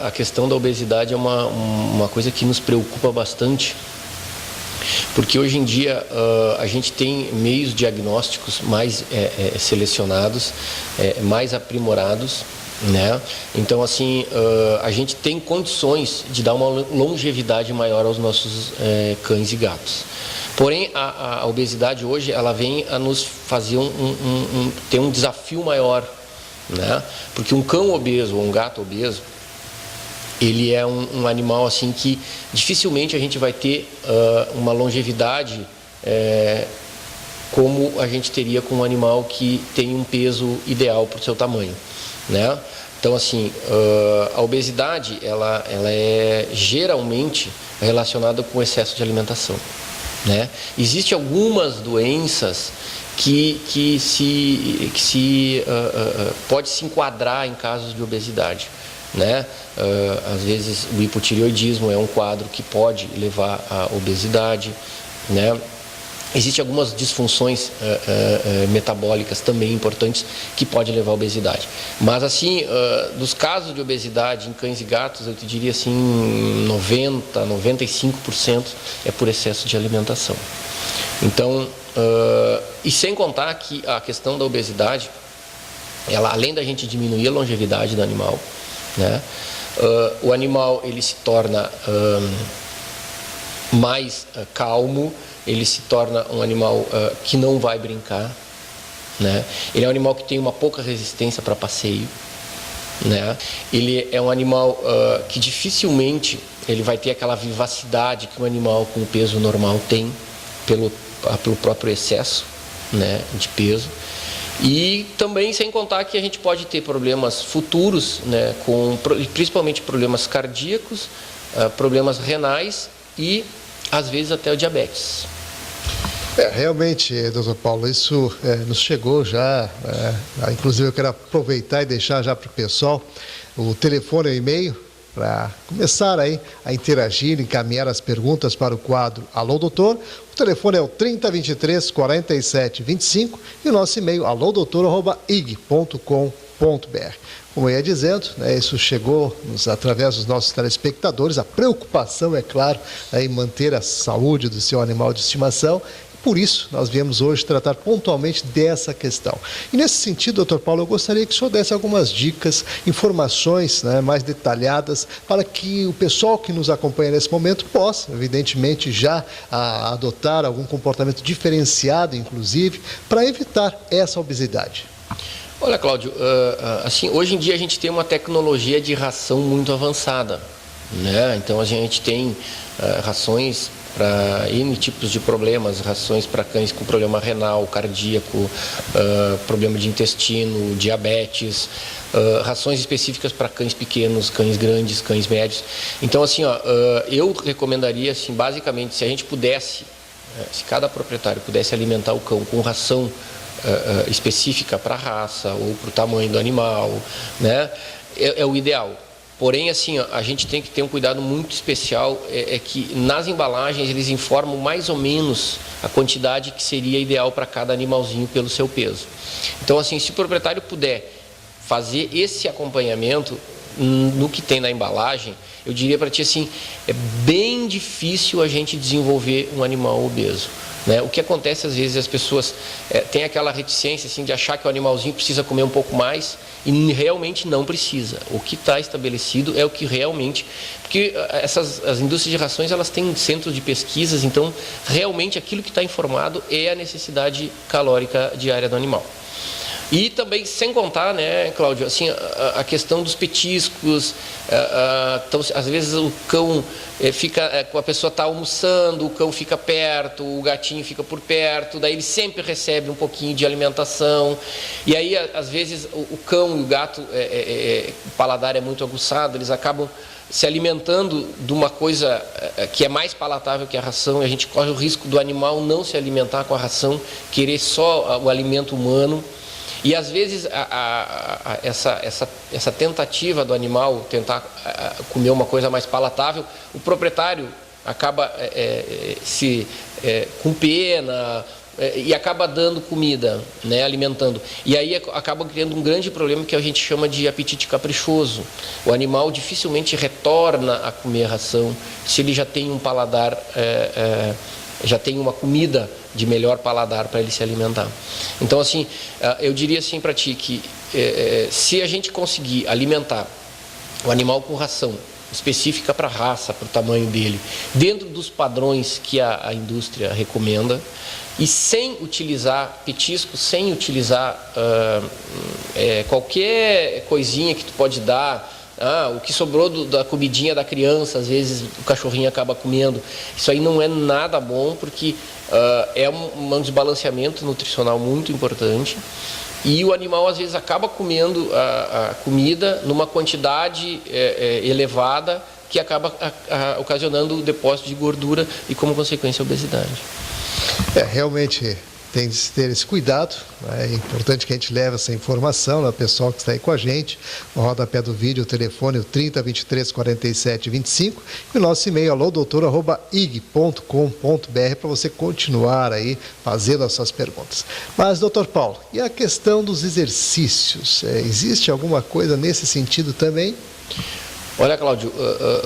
a questão da obesidade é uma coisa que nos preocupa bastante, porque hoje em dia a gente tem meios diagnósticos mais selecionados, mais aprimorados, né? Então assim, a gente tem condições de dar uma longevidade maior aos nossos cães e gatos. Porém, a obesidade hoje ela vem a nos fazer ter um desafio maior, né? Porque um cão obeso ou um gato obeso, ele é um animal assim que dificilmente a gente vai ter uma longevidade como a gente teria com um animal que tem um peso ideal para o seu tamanho, né? Então assim, a obesidade ela é geralmente relacionada com excesso de alimentação, né? Existem algumas doenças que pode se enquadrar em casos de obesidade, né? Às vezes o hipotireoidismo é um quadro que pode levar à obesidade, né? Existem algumas disfunções metabólicas também importantes que podem levar à obesidade. Mas assim, dos casos de obesidade em cães e gatos, eu te diria assim, 95% é por excesso de alimentação. Então, e sem contar que a questão da obesidade, ela, além da gente diminuir a longevidade do animal, né, o animal ele se torna mais calmo, ele se torna um animal que não vai brincar, né? Ele é um animal que tem uma pouca resistência para passeio, né? Ele é um animal que dificilmente ele vai ter aquela vivacidade que um animal com peso normal tem pelo próprio excesso, né, de peso. E também sem contar que a gente pode ter problemas futuros, né, principalmente problemas cardíacos, problemas renais e às vezes até o diabetes.
Realmente, doutor Paulo, isso nos chegou já, inclusive eu quero aproveitar e deixar já para o pessoal o telefone e o e-mail para começar aí a interagir, encaminhar as perguntas para o quadro Alô Doutor. O telefone é o 3023 47 25 e o nosso e-mail alodoutor@ig.com.br. Como eu ia dizendo, isso chegou através dos nossos telespectadores, a preocupação, é claro, em manter a saúde do seu animal de estimação. Por isso, nós viemos hoje tratar pontualmente dessa questão. E nesse sentido, Dr. Paulo, eu gostaria que o senhor desse algumas dicas, informações mais detalhadas, para que o pessoal que nos acompanha nesse momento possa, evidentemente, já adotar algum comportamento diferenciado, inclusive, para evitar essa obesidade.
Olha, Cláudio, assim, hoje em dia a gente tem uma tecnologia de ração muito avançada, né? Então a gente tem rações para N tipos de problemas, rações para cães com problema renal, cardíaco, problema de intestino, diabetes, rações específicas para cães pequenos, cães grandes, cães médios. Então, assim, eu recomendaria, assim, basicamente, se a gente pudesse, se cada proprietário pudesse alimentar o cão com ração específica para a raça ou para o tamanho do animal, né, é o ideal. Porém, assim, a gente tem que ter um cuidado muito especial, que nas embalagens eles informam mais ou menos a quantidade que seria ideal para cada animalzinho pelo seu peso. Então, assim, se o proprietário puder fazer esse acompanhamento no que tem na embalagem, eu diria para ti assim, é bem difícil a gente desenvolver um animal obeso. Né? O que acontece às vezes, as pessoas têm aquela reticência assim, de achar que o animalzinho precisa comer um pouco mais e realmente não precisa. O que está estabelecido é o que realmente... Porque as indústrias de rações, elas têm centros de pesquisas, então realmente aquilo que está informado é a necessidade calórica diária do animal. E também, sem contar, né, Cláudio, assim, a questão dos petiscos, então, às vezes o cão a pessoa está almoçando, o cão fica perto, o gatinho fica por perto, daí ele sempre recebe um pouquinho de alimentação, e aí, às vezes, o cão e o gato, o paladar é muito aguçado, eles acabam se alimentando de uma coisa que é mais palatável que a ração, e a gente corre o risco do animal não se alimentar com a ração, querer só o alimento humano. E às vezes essa tentativa do animal tentar comer uma coisa mais palatável, o proprietário acaba com pena e acaba dando comida, né, alimentando. E aí acaba criando um grande problema que a gente chama de apetite caprichoso. O animal dificilmente retorna a comer a ração se ele já tem um paladar, já tem uma comida de melhor paladar para ele se alimentar. Então, assim, eu diria assim para ti que se a gente conseguir alimentar o animal com ração específica para a raça, para o tamanho dele, dentro dos padrões que a indústria recomenda, e sem utilizar petiscos, sem utilizar qualquer coisinha que tu pode dar, o que sobrou da comidinha da criança, às vezes o cachorrinho acaba comendo. Isso aí não é nada bom, porque é um desbalanceamento nutricional muito importante. E o animal, às vezes, acaba comendo a comida numa quantidade elevada, que acaba ocasionando o depósito de gordura e, como consequência, a obesidade.
Realmente tem de se ter esse cuidado, né? É importante que a gente leve essa informação ao pessoal que está aí com a gente. No rodapé do vídeo, o telefone é o 30 23 47 25 e o nosso e-mail alodoutor@ig.com.br para você continuar aí fazendo as suas perguntas. Mas, doutor Paulo, e a questão dos exercícios? Existe alguma coisa nesse sentido também?
Olha, Cláudio,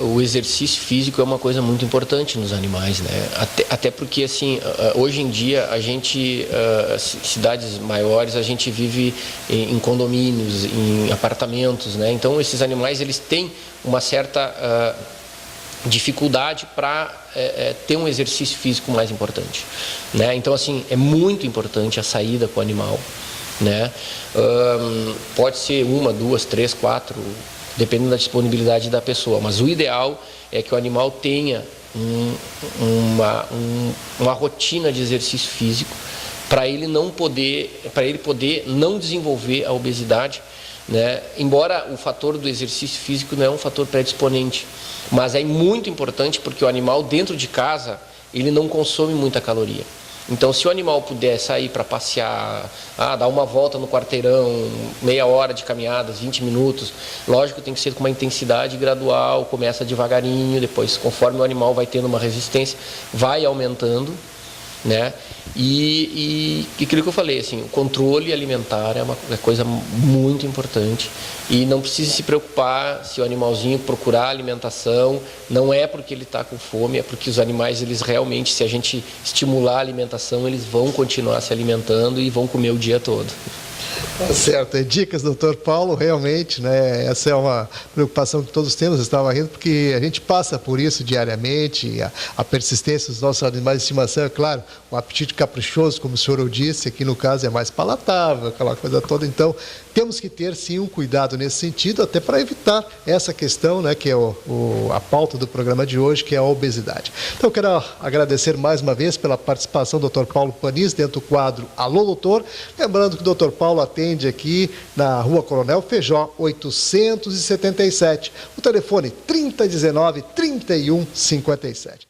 o exercício físico é uma coisa muito importante nos animais, né? Até porque, assim, hoje em dia, a gente, cidades maiores, a gente vive em condomínios, em apartamentos, né? Então, esses animais, eles têm uma certa dificuldade para ter um exercício físico mais importante, né? Então, assim, é muito importante a saída com o animal, né? Pode ser 1, 2, 3, 4... dependendo da disponibilidade da pessoa, mas o ideal é que o animal tenha uma rotina de exercício físico para ele poder não desenvolver a obesidade, né? Embora o fator do exercício físico não é um fator predisponente, mas é muito importante porque o animal dentro de casa ele não consome muita caloria. Então, se o animal puder sair para passear, dar uma volta no quarteirão, meia hora de caminhadas, 20 minutos, lógico que tem que ser com uma intensidade gradual, começa devagarinho, depois, conforme o animal vai tendo uma resistência, vai aumentando. né? E aquilo que eu falei, assim, o controle alimentar é uma coisa muito importante e não precisa se preocupar se o animalzinho procurar alimentação, não é porque ele está com fome, é porque os animais, eles realmente, se a gente estimular a alimentação, eles vão continuar se alimentando e vão comer o dia todo.
Certo, dicas, doutor Paulo, realmente, né, essa é uma preocupação que todos temos, eu estava rindo, porque a gente passa por isso diariamente, a persistência dos nossos animais de estimação, é claro, o apetite caprichoso, como o senhor disse, aqui no caso é mais palatável, aquela coisa toda, então temos que ter sim um cuidado nesse sentido, até para evitar essa questão, né, que é a pauta do programa de hoje, que é a obesidade. Então eu quero agradecer mais uma vez pela participação do Dr. Paulo Panis dentro do quadro Alô Doutor, lembrando que o Dr. Paulo atende aqui na Rua Coronel Feijó, 877, o telefone 3019-3157.